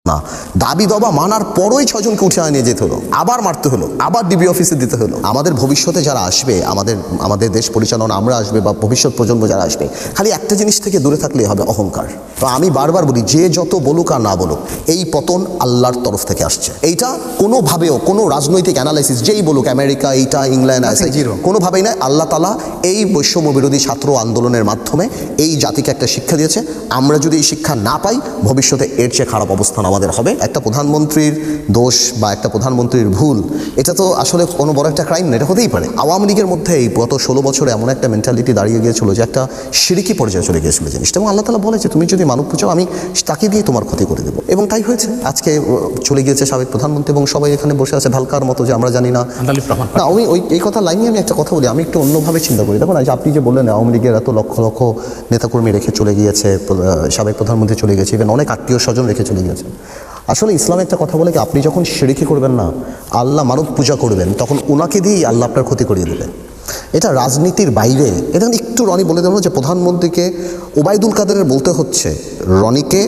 না, দাবি দাবা মানার পরই 6 জনকে উঠে নিয়ে যেতে হলো, আবার মারতে হলো, আবার ডিবি অফিসে দিতে হলো। আমাদের ভবিষ্যতে যারা আসবে, আমাদের দেশ পরিচালনা আমরা আসবে বা ভবিষ্যৎ প্রজন্ম যারা আসবে, খালি একটা জিনিস থেকে দূরে থাকলেই হবে, অহংকার। তো আমি বারবার বলি, যে যত বলুক আর না বলুক, এই পতন আল্লাহর তরফ থেকে আসছে। এইটা কোনোভাবেও কোনো রাজনৈতিক অ্যানালাইসিস যেই বলুক, আমেরিকা এইটা, ইংল্যান্ড আছে, কোনোভাবেই নয়। আল্লাহ তাআলা এই বৈষম্য বিরোধী ছাত্র আন্দোলনের মাধ্যমে এই জাতিকে একটা শিক্ষা দিয়েছে। আমরা যদি এই শিক্ষা না পাই, ভবিষ্যতে এর চেয়ে খারাপ অবস্থান আমাদের হবে। একটা প্রধানমন্ত্রীর দোষ বা একটা প্রধানমন্ত্রীর ভুল, এটা তো আসলে কোনো বড় একটা ক্রাইম না, এটা হতেই পারে। আওয়ামী লীগের মধ্যে এই গত 16 বছরে এমন একটা মেন্টালিটি দাঁড়িয়ে গিয়েছিল যে একটা শিরকি পর্যায়ে চলে গিয়েছিল জিনিসটা, এবং আল্লাহ তাআলা বলেছে, তুমি যদি মানব পুজো, আমি তাকে দিয়ে তোমার ক্ষতি করে দেবো। এবং তাই হয়েছে। আজকে চলে গিয়েছে সাবেক প্রধানমন্ত্রী এবং সবাই এখানে বসে আছে ভালকার মতো যে আমরা জানি না। না, আমি এই কথা লাইনে আমি একটা কথা বলি, আমি একটু অন্যভাবে চিন্তা করি। দেখুন, আজ আপনি যে বললেন আওয়ামী লীগের এত লক্ষ লক্ষ নেতাকর্মী রেখে চলে গিয়েছে, সাবেক প্রধানমন্ত্রী চলে গেছে, ইভেন অনেক আত্মীয় স্বজন রেখে চলে গিয়েছে। আসলে ইসলামে একটা কথা বলে কি, আপনি যখন শিরকি করবেন না, আল্লাহ মানব পূজা করবেন, তখন ওনাকে দিয়েই আল্লাহ আপনার ক্ষতি করিয়ে দেবেন। এটা রাজনীতির বাইরে। এটা একটু রনি বলে দেবো যে প্রধানমন্ত্রীকে ওবায়দুল কাদেরের বলতে হচ্ছে রনিকে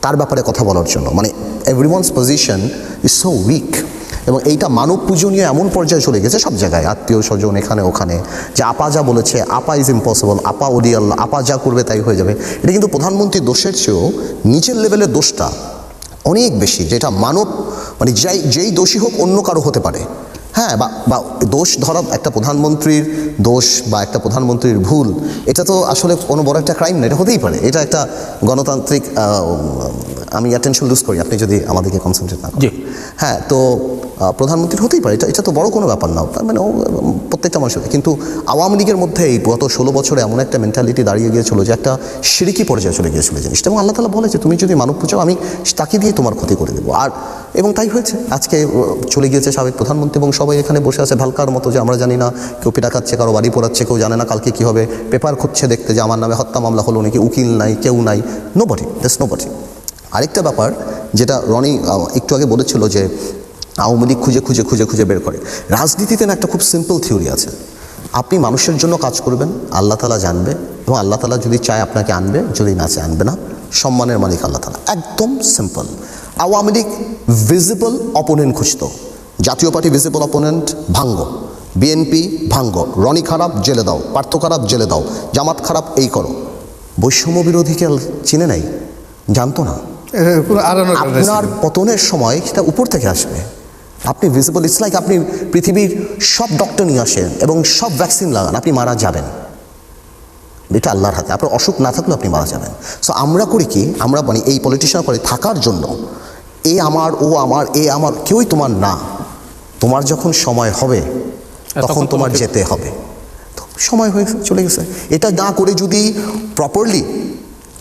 তার ব্যাপারে কথা বলার জন্য, মানে everyone's position is so weak. এবং এইটা মানব পূজনীয় এমন পর্যায়ে চলে গেছে সব জায়গায়, আত্মীয় স্বজন এখানে ওখানে, যে আপা যা বলেছে, আপা ইজ ইম্পসিবল, আপা ওডি আল্লাহ, আপা যা করবে তাই হয়ে যাবে। এটা কিন্তু প্রধানমন্ত্রীর দোষের চেয়েও নিচের লেভেলের দোষটা অনেক বেশি, যেটা মানব, মানে যেই দোষী হোক অন্য কারো হতে পারে। হ্যাঁ, বা দোষ ধরা একটা প্রধানমন্ত্রীর দোষ বা একটা প্রধানমন্ত্রীর ভুল, এটা তো আসলে কোনো বড় একটা ক্রাইম না, এটা হতেই পারে। এটা একটা গণতান্ত্রিক, আমি অ্যাটেনশন লুজ করি আপনি যদি আমাদেরকে কনসেন্ট্রেট না করেন। হ্যাঁ, তো প্রধানমন্ত্রীর হতেই পারে, এটা তো বড় কোনো ব্যাপার না, মানে প্রত্যেকটা মানুষের। কিন্তু আওয়ামী লীগের মধ্যে এই গত 16 বছরে এমন একটা মেন্টালিটি দাঁড়িয়ে গিয়েছিল যে একটা শিরকি পর্যায়ে চলে গিয়েছিল জিনিসটা, এবং আল্লাহ তাআলা বলেছে, তুমি যদি মানব পুজো, আমি তাকে দিয়ে তোমার ক্ষতি করে দেবো। এবং তাই হয়েছে। আজকে চলে গিয়েছে সাবেক প্রধানমন্ত্রী এবং সবাই এখানে বসে আছে ভালকার মতো যে আমরা জানি না, কেউ পিটা খাচ্ছে, কারো বাড়ি পোড়াচ্ছে, কেউ জানে না কালকে কী হবে, পেপার খুঁজছে দেখতে যে আমার নামে হত্যা মামলা হলো নাকি, উকিল নাই, কেউ নাই, নোবডি, দেয়ারস নোবডি। আরেকটা ব্যাপার যেটা রনি একটু আগে বলেছিল যে আওয়ামী লীগ খুঁজে খুঁজে খুঁজে খুঁজে বের করে। রাজনীতিতে না একটা খুব সিম্পল থিওরি আছে, আপনি মানুষের জন্য কাজ করবেন, আল্লাহ তাআলা জানবে, এবং আল্লাহ তাআলা যদি চায় আপনাকে আনবে, যদি না চায় আনবে না। সম্মানের মালিক আল্লাহ তাআলা, একদম simple. Awami League visible opponent খুঁজত, জাতীয় পার্টি ভিজিবল অপোনেন্ট ভাঙ্গ, বিএনপি ভাঙ্গ, রনি খারাপ জেলে দাও, পার্থ খারাপ জেলে দাও, জামাত খারাপ এই করো। বৈষম্য বিরোধীকে চিনে নাই, জানতো না। আপনার পতনের সময় সেটা উপর থেকে আসবে। আপনি ভিজিবল, ইটস লাইক আপনি পৃথিবীর সব ডক্টর নিয়ে আসেন এবং সব ভ্যাকসিন লাগান, আপনি মারা যাবেন। এটা আল্লাহর হাতে, আপনার অসুখ না থাকলেও আপনি মারা যাবেন। সো আমরা করি কি, আমরা মানে এই পলিটিশিয়ান করে থাকার জন্য, এ আমার, ও আমার, এ আমার, কেউই তোমার না। তোমার যখন সময় হবে তখন তোমার যেতে হবে। তো সময় হয়ে চলে গেছে। এটা না করে যদি প্রপারলি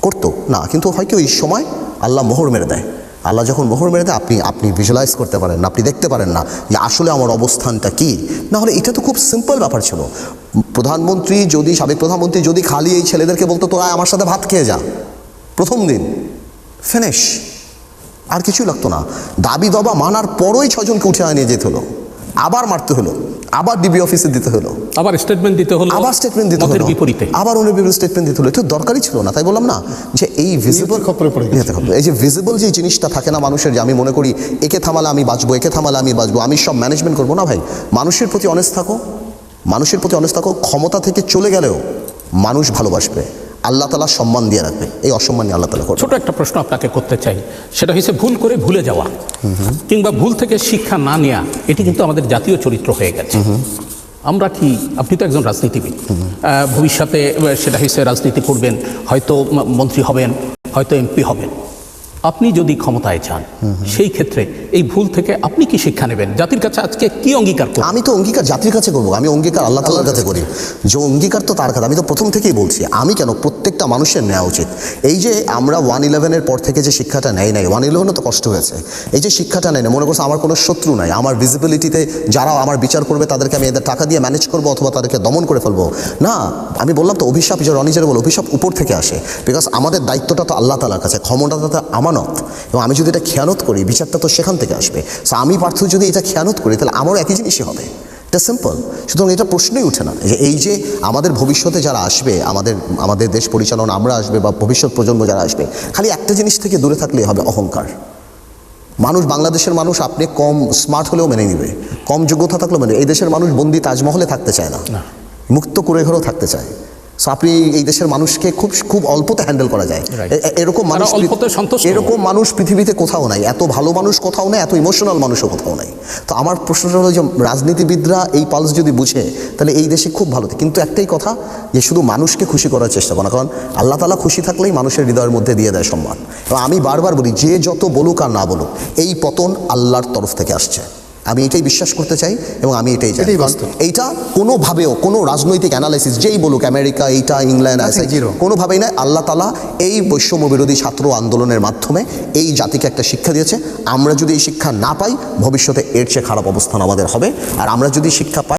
করতো না, কিন্তু হয় কি, ওই সময় আল্লাহ মোহর মেরে দেয়। আল্লাহ যখন মোহর মেরে দেয়, আপনি ভিজুয়ালাইজ করতে পারেন না, আপনি দেখতে পারেন না যে আসলে আমার অবস্থানটা কী। না হলে এটা তো খুব সিম্পল ব্যাপার ছিল। প্রধানমন্ত্রী যদি, সাবেক প্রধানমন্ত্রী যদি খালি এই ছেলেদেরকে বলতো তোরা আমার সাথে ভাত খেয়ে যা, প্রথম দিন ফিনিশ, আর কিছুই লাগতো না। দাবি দাবা মানার পরই 6 জনকে উঠে নিয়ে যেতে হলো, আবার মারতে হলো, আবার ডিবি অফিসে দিতে হলো, আবার স্টেটমেন্ট দিতে হলো, আবার স্টেটমেন্ট দিতে হলো, বিপরীতে আবার ওনের বিপরীতে স্টেটমেন্ট দিতে হলো। এটা দরকারই ছিল না। তাই বললাম না যে এই ভিজিবল খপ্পরে পড়ে যেতে হবে। এই যে ভিজিবল যে জিনিসটা থাকে না মানুষের, যে আমি মনে করি একে থামালে আমি বাঁচবো, একে থামালে আমি বাঁচবো, আমি সব ম্যানেজমেন্ট করবো না। ভাই, মানুষের প্রতি অনেস্ট থাকো, মানুষের প্রতি অনেস্ট থাকো। ক্ষমতা থেকে চলে গেলেও মানুষ ভালোবাসবে, আল্লাহ তাআলা সম্মান দিয়ে রাখবে, এই অসম্মান নিয়ে আল্লাহ তাআলা করবে। ছোট একটা প্রশ্ন আপনাকে করতে চাই, সেটা হচ্ছে ভুল করে ভুলে যাওয়া কিংবা ভুল থেকে শিক্ষা না নেওয়া, এটি কিন্তু আমাদের জাতীয় চরিত্র হয়ে গেছে। আমরা কি, আপনি তো একজন রাজনীতিবিদ, ভবিষ্যতে সেটা হচ্ছে রাজনীতি করবেন, হয়তো মন্ত্রী হবেন, হয়তো এমপি হবেন। আপনি যদি ক্ষমতায় যান, সেই ক্ষেত্রে এই ভুল থেকে আপনি কি শিক্ষা নেবেন? জাতির কাছে আজকে কি অঙ্গীকার করবেন? আমি তো অঙ্গীকার জাতির কাছে করবো, আমি অঙ্গীকার আল্লাহ তাআলার কাছে করি। যে অঙ্গীকার তো তার কাছে, আমি তো প্রথম থেকেই বলছি, আমি কেন, প্রত্যেকটা মানুষের নেওয়া উচিত। এই যে আমরা 1/11-এর পর থেকে যে শিক্ষাটা নেই, 1/11 তো কষ্ট হয়েছে, এই যে শিক্ষাটা নেই, মনে করছে আমার কোনো শত্রু নাই, আমার ভিজিবিলিটিতে যারা আমার বিচার করবে তাদেরকে আমি এদের টাকা দিয়ে ম্যানেজ করবো অথবা তাদেরকে দমন করে ফেলবো। না, আমি বললাম তো, অভিশাপ, যে রনি যেটা বলো, অভিশাপ উপর থেকে আসে। বিকজ আমাদের দায়িত্বটা তো আল্লাহ তাআলার কাছে, ক্ষমতাটা তো আমানত, এবং আমি যদি এটা খেয়ানত করি, বিচারটা তো সেখান থেকে আসবে। সো আমি পার্থ যদি এটা খেয়ানত করি, তাহলে আমারও একই জিনিসই হবে। এটা সিম্পল। সুতরাং এটা প্রশ্নই উঠে না যে এই যে আমাদের ভবিষ্যতে যারা আসবে, আমাদের দেশ পরিচালনা আমরা আসবে বা ভবিষ্যৎ প্রজন্ম যারা আসবে, খালি একটা জিনিস থেকে দূরে থাকলেই হবে, অহংকার। মানুষ, বাংলাদেশের মানুষ আপনি কম স্মার্ট হলেও মেনে নিবে, কম যোগ্যতা থাকলেও মেনে। এই দেশের মানুষ বন্দি তাজমহলে থাকতে চায় না, মুক্ত করে ঘরেও থাকতে চায়। সো আপনি এই দেশের মানুষকে খুব খুব অল্পতে হ্যান্ডেল করা যায়। এরকম মানুষ, এরকম মানুষ পৃথিবীতে কোথাও নাই, এত ভালো মানুষ কোথাও নাই, এত ইমোশনাল মানুষও কোথাও নাই। তো আমার প্রশ্নটা হলো যে রাজনীতিবিদরা এই পালস যদি বুঝে তাহলে এই দেশে খুব ভালো। কিন্তু একটাই কথা, যে শুধু মানুষকে খুশি করার চেষ্টা করা, কারণ আল্লাহ তাআলা খুশি থাকলেই মানুষের হৃদয়ের মধ্যে দিয়ে দেয় সম্মান। এবং আমি বারবার বলি, যে যত বলুক আর না বলুক, এই পতন আল্লাহর তরফ থেকে আসছে। আমি এটাই বিশ্বাস করতে চাই এবং আমি এটাই চাই। এইটা কোনোভাবেও কোনো রাজনৈতিক অ্যানালাইসিস যেই বলুক, আমেরিকা, এইটা, ইংল্যান্ড, কোনোভাবেই নয়। আল্লাহ তাআলা এই বৈষম্য বিরোধী ছাত্র আন্দোলনের মাধ্যমে এই জাতিকে একটা শিক্ষা দিয়েছে। আমরা যদি এই শিক্ষা না পাই, ভবিষ্যতে এর চেয়ে খারাপ অবস্থান আমাদের হবে। আর আমরা যদি শিক্ষা পাই,